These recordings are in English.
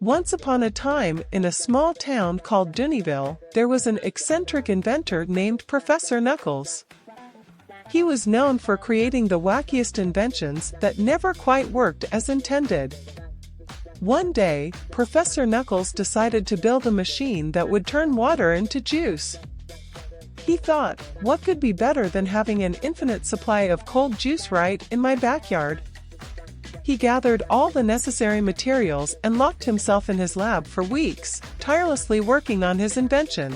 Once upon a time, in a small town called Doonyville, there was an eccentric inventor named Professor Knuckles. He was known for creating the wackiest inventions that never quite worked as intended. One day, Professor Knuckles decided to build a machine that would turn water into juice. He thought, what could be better than having an infinite supply of cold juice right in my backyard? He gathered all the necessary materials and locked himself in his lab for weeks, tirelessly working on his invention.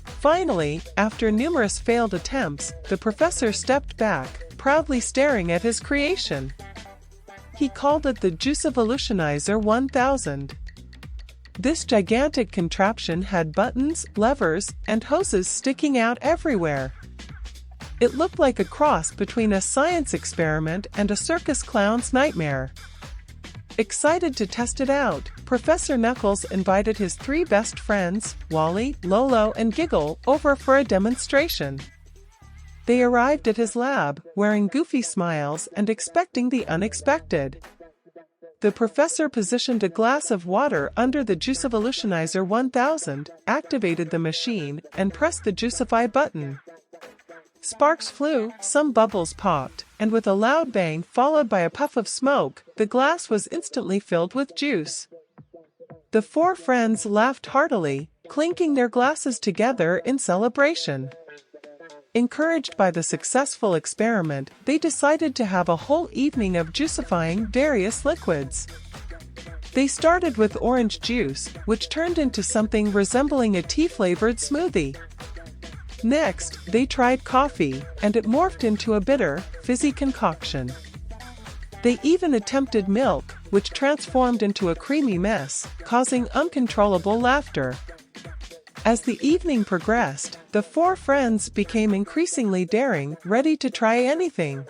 Finally, after numerous failed attempts, the professor stepped back, proudly staring at his creation. He called it the Juicevolutionizer 1000. This gigantic contraption had buttons, levers, and hoses sticking out everywhere. It looked like a cross between a science experiment and a circus clown's nightmare. Excited to test it out, Professor Knuckles invited his 3 best friends, Wally, Lolo, and Giggle, over for a demonstration. They arrived at his lab, wearing goofy smiles and expecting the unexpected. The professor positioned a glass of water under the Juicevolutionizer 1000, activated the machine, and pressed the Juicify button. Sparks flew, some bubbles popped, and with a loud bang followed by a puff of smoke, the glass was instantly filled with juice. The 4 friends laughed heartily, clinking their glasses together in celebration. Encouraged by the successful experiment, they decided to have a whole evening of juicifying various liquids. They started with orange juice, which turned into something resembling a tea-flavored smoothie. Next, they tried coffee, and it morphed into a bitter, fizzy concoction. They even attempted milk, which transformed into a creamy mess, causing uncontrollable laughter. As the evening progressed, the 4 friends became increasingly daring, ready to try anything.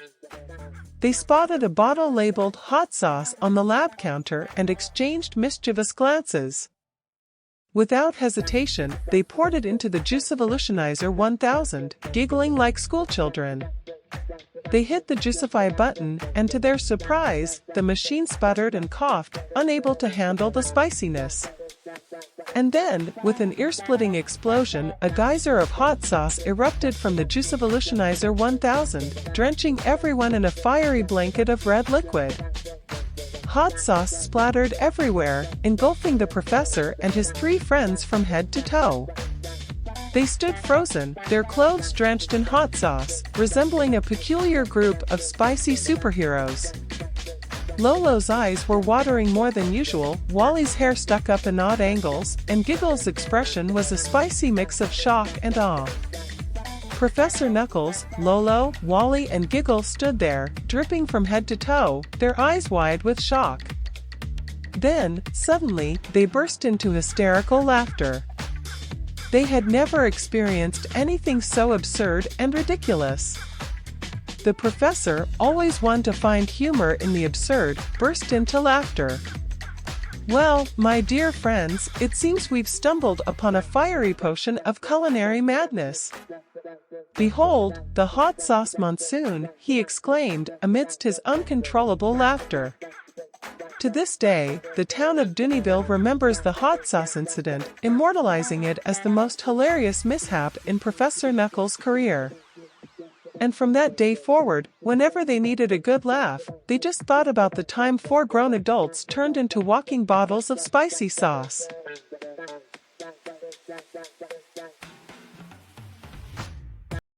They spotted a bottle labeled hot sauce on the lab counter and exchanged mischievous glances. Without hesitation, they poured it into the Juicevolutionizer 1000, giggling like schoolchildren. They hit the Juicify button, and to their surprise, the machine sputtered and coughed, unable to handle the spiciness. And then, with an ear-splitting explosion, a geyser of hot sauce erupted from the Juicevolutionizer 1000, drenching everyone in a fiery blanket of red liquid. Hot sauce splattered everywhere, engulfing the professor and his 3 friends from head to toe. They stood frozen, their clothes drenched in hot sauce, resembling a peculiar group of spicy superheroes. Lolo's eyes were watering more than usual, Wally's hair stuck up in odd angles, and Giggle's expression was a spicy mix of shock and awe. Professor Knuckles, Lolo, Wally, and Giggle stood there, dripping from head to toe, their eyes wide with shock. Then, suddenly, they burst into hysterical laughter. They had never experienced anything so absurd and ridiculous. The professor, always one to find humor in the absurd, burst into laughter. Well, my dear friends, it seems we've stumbled upon a fiery potion of culinary madness. Behold, the hot sauce monsoon, he exclaimed, amidst his uncontrollable laughter. To this day, the town of Doonyville remembers the hot sauce incident, immortalizing it as the most hilarious mishap in Professor Knuckles' career. And from that day forward, whenever they needed a good laugh, they just thought about the time 4 grown adults turned into walking bottles of spicy sauce.